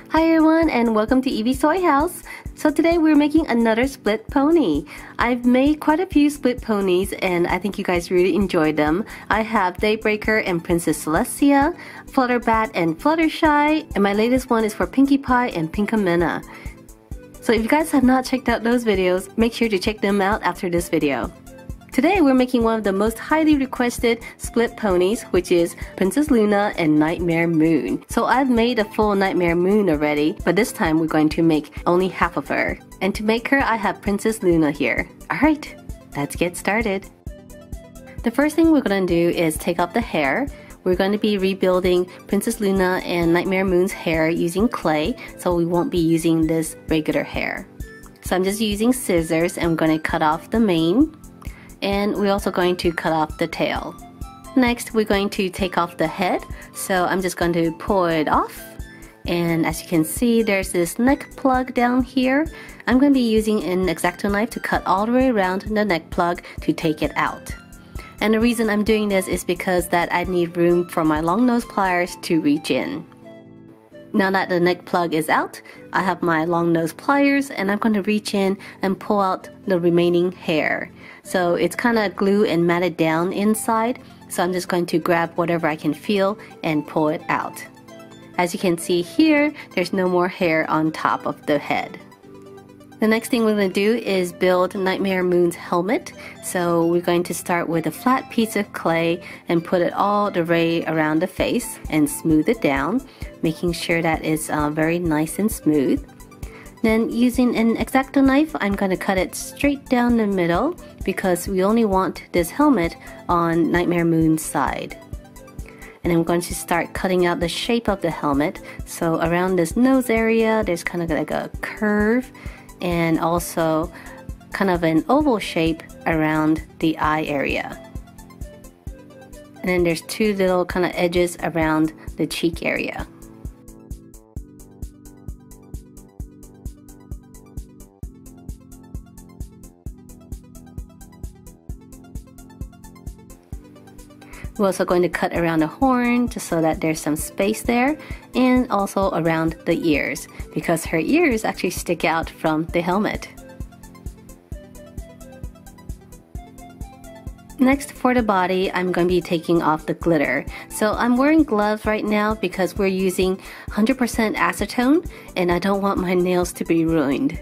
Hi everyone and welcome to Evie's Toy House. So today we're making another split pony. I've made quite a few split ponies and I think you guys really enjoyed them. I have Daybreaker and Princess Celestia, Flutterbat and Fluttershy, and my latest one is for Pinkie Pie and Pinkamena. So if you guys have not checked out those videos, make sure to check them out after this video. Today we're making one of the most highly requested split ponies, which is Princess Luna and Night Mare Moon. So I've made a full Night Mare Moon already, but this time we're going to make only half of her. And to make her, I have Princess Luna here. Alright, let's get started. The first thing we're going to do is take off the hair. We're going to be rebuilding Princess Luna and Night Mare Moon's hair using clay, so we won't be using this regular hair. So I'm just using scissors and I'm going to cut off the mane. And we're also going to cut off the tail. Next, we're going to take off the head. So I'm just going to pull it off. And as you can see, there's this neck plug down here. I'm going to be using an X-Acto knife to cut all the way around the neck plug to take it out. And the reason I'm doing this is because that I need room for my long nose pliers to reach in. Now that the neck plug is out, I have my long nose pliers and I'm going to reach in and pull out the remaining hair. So it's kind of glued and matted down inside, so I'm just going to grab whatever I can feel and pull it out. As you can see here, there's no more hair on top of the head. The next thing we're going to do is build Night Mare Moon's helmet. So we're going to start with a flat piece of clay and put it all the way around the face and smooth it down, making sure that it's very nice and smooth. Then using an X-Acto knife, I'm going to cut it straight down the middle because we only want this helmet on Night Mare Moon's side. And I'm going to start cutting out the shape of the helmet. So around this nose area, there's kind of like a curve and also kind of an oval shape around the eye area. And then there's two little kind of edges around the cheek area. We're also going to cut around the horn just so that there's some space there, and also around the ears because her ears actually stick out from the helmet. Next, for the body, I'm going to be taking off the glitter. So I'm wearing gloves right now because we're using 100% acetone and I don't want my nails to be ruined.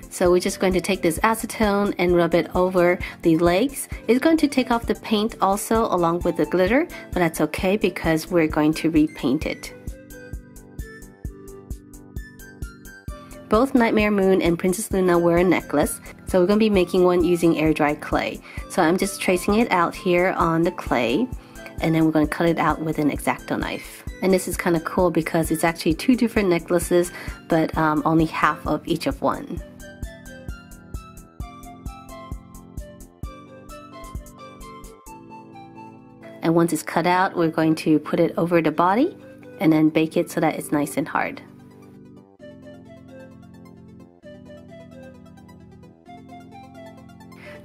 So we're just going to take this acetone and rub it over the legs. It's going to take off the paint also along with the glitter, but that's okay because we're going to repaint it. Both Night Mare Moon and Princess Luna wear a necklace, so we're going to be making one using air dry clay. So I'm just tracing it out here on the clay, and then we're going to cut it out with an X-Acto knife. And this is kind of cool because it's actually two different necklaces, but only half of each of one. And once it's cut out, we're going to put it over the body and then bake it so that it's nice and hard.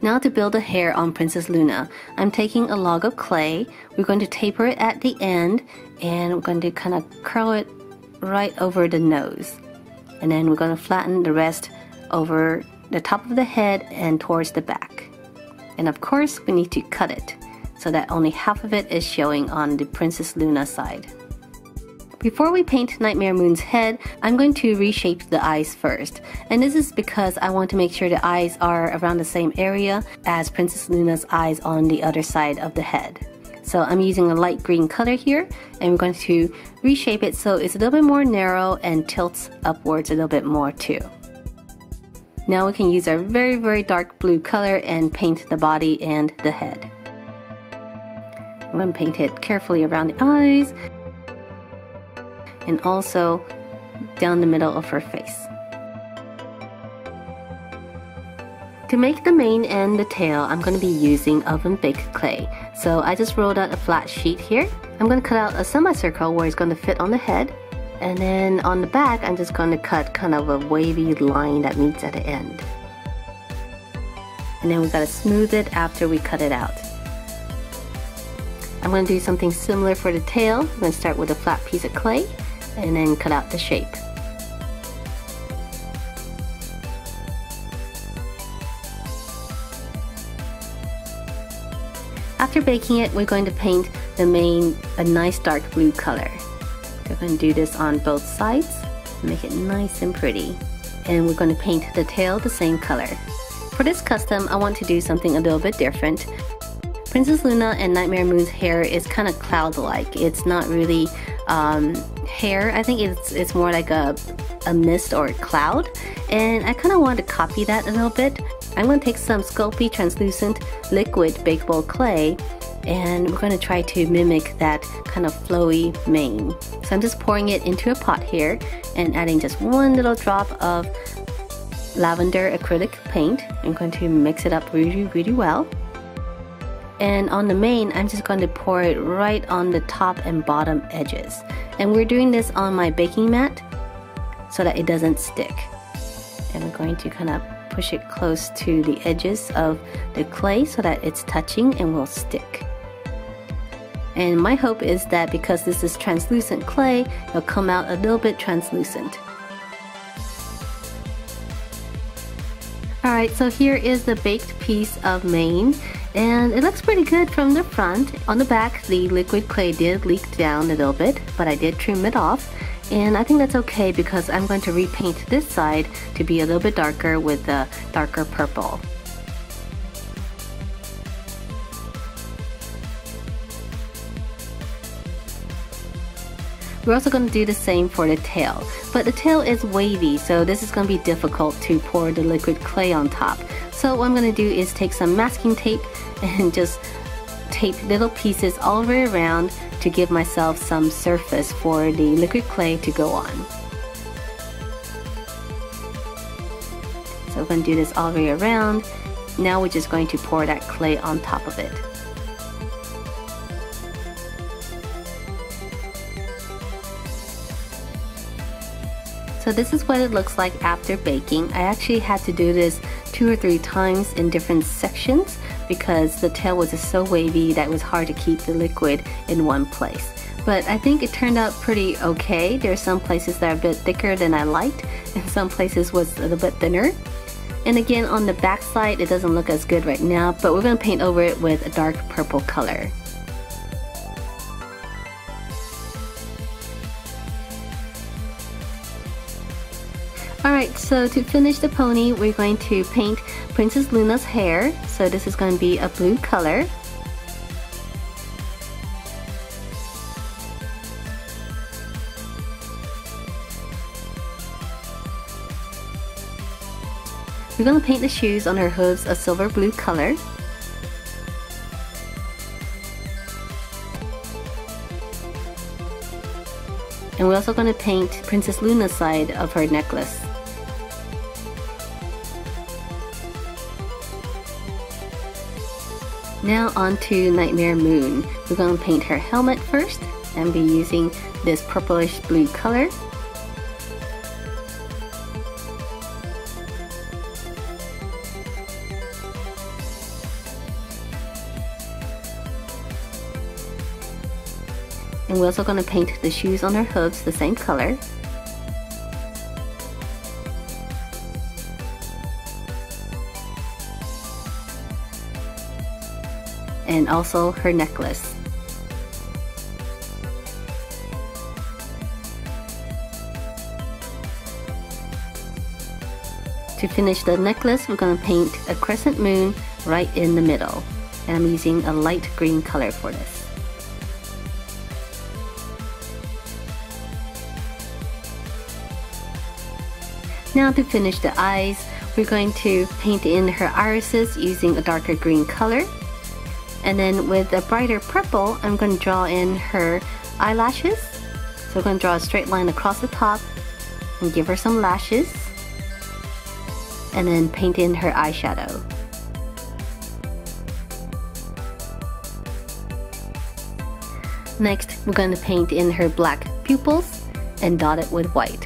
Now to build the hair on Princess Luna, I'm taking a log of clay. We're going to taper it at the end and we're going to kind of curl it right over the nose. And then we're going to flatten the rest over the top of the head and towards the back. And of course, we need to cut it so that only half of it is showing on the Princess Luna side. Before we paint Night Mare Moon's head, I'm going to reshape the eyes first. And this is because I want to make sure the eyes are around the same area as Princess Luna's eyes on the other side of the head. So I'm using a light green color here, and we're going to reshape it so it's a little bit more narrow and tilts upwards a little bit more too. Now we can use our very dark blue color and paint the body and the head. I'm going to paint it carefully around the eyes and also down the middle of her face. To make the mane and the tail, I'm going to be using oven baked clay. So I just rolled out a flat sheet here. I'm going to cut out a semicircle where it's going to fit on the head. And then on the back, I'm just going to cut kind of a wavy line that meets at the end. And then we got to smooth it after we cut it out. I'm going to do something similar for the tail. I'm going to start with a flat piece of clay and then cut out the shape. After baking it, we're going to paint the mane a nice dark blue color. We're going to do this on both sides, make it nice and pretty. And we're going to paint the tail the same color. For this custom, I want to do something a little bit different. Princess Luna and Night Mare Moon's hair is kind of cloud-like. It's not really hair. I think it's more like a mist or a cloud. And I kind of want to copy that a little bit. I'm going to take some Sculpey translucent liquid bakeable clay, and we're going to try to mimic that kind of flowy mane. So I'm just pouring it into a pot here and adding just one little drop of lavender acrylic paint. I'm going to mix it up really well. And on the mane, I'm just going to pour it right on the top and bottom edges. And we're doing this on my baking mat so that it doesn't stick. And we're going to kind of push it close to the edges of the clay so that it's touching and will stick. And my hope is that because this is translucent clay, it'll come out a little bit translucent. Alright, so here is the baked piece of mane, and it looks pretty good from the front. On the back, the liquid clay did leak down a little bit, but I did trim it off. And I think that's okay because I'm going to repaint this side to be a little bit darker with a darker purple. We're also going to do the same for the tail, but the tail is wavy, so this is going to be difficult to pour the liquid clay on top. So what I'm going to do is take some masking tape and just tape little pieces all the way around to give myself some surface for the liquid clay to go on. So we're going to do this all the way around. Now we're just going to pour that clay on top of it. So this is what it looks like after baking. I actually had to do this 2 or 3 times in different sections because the tail was just so wavy that it was hard to keep the liquid in one place. But I think it turned out pretty okay. There are some places that are a bit thicker than I liked, and some places was a little bit thinner. And again, on the back side, it doesn't look as good right now, but we're going to paint over it with a dark purple color. Alright, so to finish the pony, we're going to paint Princess Luna's hair. So this is going to be a blue color. We're going to paint the shoes on her hooves a silver blue color. And we're also going to paint Princess Luna's side of her necklace. Now on to Night Mare Moon. We're going to paint her helmet first and be using this purplish blue color. And we're also going to paint the shoes on her hooves the same color. And also her necklace. To finish the necklace, we're going to paint a crescent moon right in the middle. And I'm using a light green color for this. Now to finish the eyes, we're going to paint in her irises using a darker green color. And then with a brighter purple, I'm going to draw in her eyelashes. So we're going to draw a straight line across the top and give her some lashes. And then paint in her eyeshadow. Next, we're going to paint in her black pupils and dot it with white.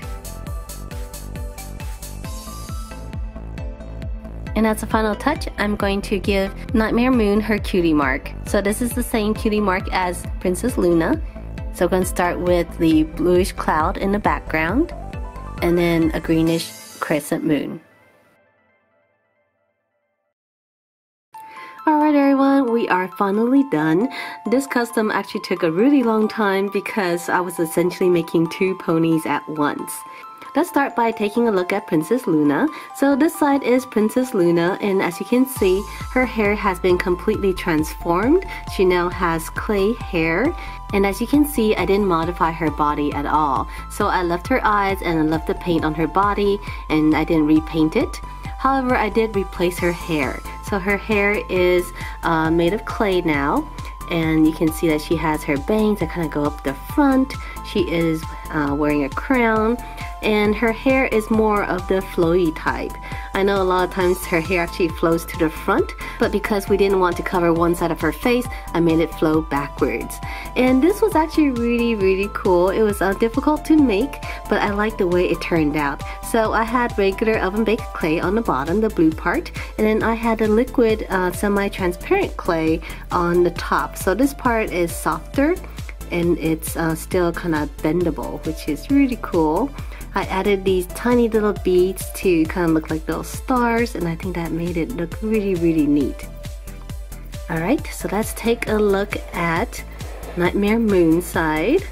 And as a final touch, I'm going to give Night Mare Moon her cutie mark. So this is the same cutie mark as Princess Luna. So we're going to start with the bluish cloud in the background, and then a greenish crescent moon. Alright everyone, we are finally done. This custom actually took a really long time because I was essentially making two ponies at once. Let's start by taking a look at Princess Luna. So this side is Princess Luna, and as you can see, her hair has been completely transformed. She now has clay hair, and as you can see, I didn't modify her body at all. So I left her eyes and I left the paint on her body, and I didn't repaint it. However, I did replace her hair. So her hair is made of clay now, and you can see that she has her bangs that kind of go up the front. She is wearing a crown, and her hair is more of the flowy type. I know a lot of times her hair actually flows to the front, but because we didn't want to cover one side of her face, I made it flow backwards. And this was actually really cool. It was difficult to make, but I like the way it turned out. So I had regular oven baked clay on the bottom, the blue part, and then I had a liquid semi-transparent clay on the top. So this part is softer, and it's still kind of bendable, which is really cool. I added these tiny little beads to kind of look like little stars, and I think that made it look really neat. Alright, so let's take a look at Night Mare Moon side.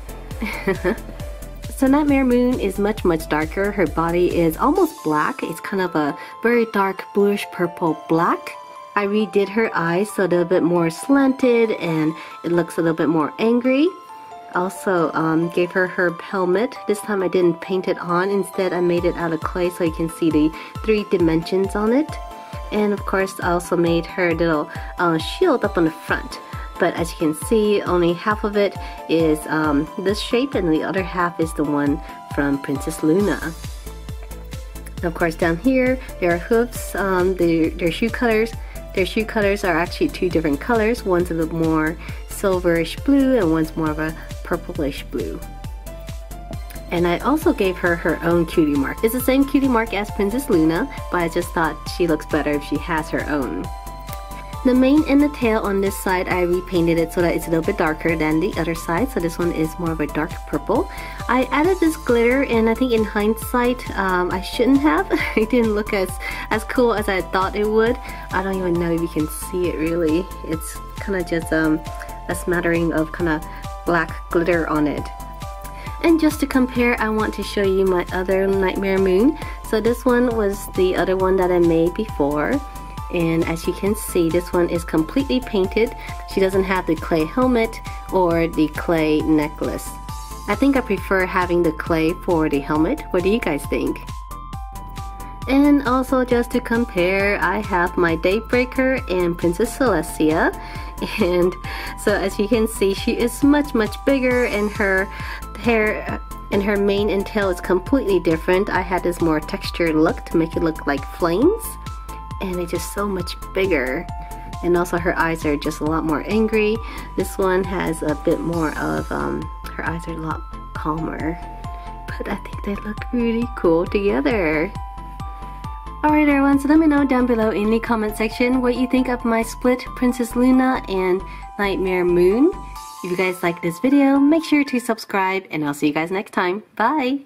So Night Mare Moon is much darker. Her body is almost black. It's kind of a very dark bluish purple black. I redid her eyes so they're a bit more slanted and it looks a little bit more angry. Also gave her her helmet. This time I didn't paint it on. Instead I made it out of clay so you can see the 3 dimensions on it. And of course I also made her little shield up on the front. But as you can see, only half of it is this shape, and the other half is the one from Princess Luna. And of course down here there are hooves, their shoe colors. Their shoe colors are actually 2 different colors. One's a little more silverish blue and one's more of a purplish blue. And I also gave her her own cutie mark. It's the same cutie mark as Princess Luna, but I just thought she looks better if she has her own. The mane and the tail on this side, I repainted it so that it's a little bit darker than the other side. So this one is more of a dark purple. I added this glitter, and I think in hindsight, I shouldn't have. It didn't look as cool as I thought it would. I don't even know if you can see it really. It's kind of just a smattering of kind of black glitter on it. And just to compare, I want to show you my other Night Mare Moon. So this one was the other one that I made before. And as you can see, this one is completely painted. She doesn't have the clay helmet or the clay necklace. I think I prefer having the clay for the helmet. What do you guys think? And also just to compare, I have my Daybreaker and Princess Celestia. And so as you can see, she is much bigger, and her hair and her mane and tail is completely different. I had this more textured look to make it look like flames, and it's just so much bigger. And also her eyes are just a lot more angry. This one has a bit more of, her eyes are a lot calmer. But I think they look really cool together. Alright everyone, so let me know down below in the comment section what you think of my split Princess Luna and Night Mare Moon. If you guys like this video, make sure to subscribe, and I'll see you guys next time. Bye!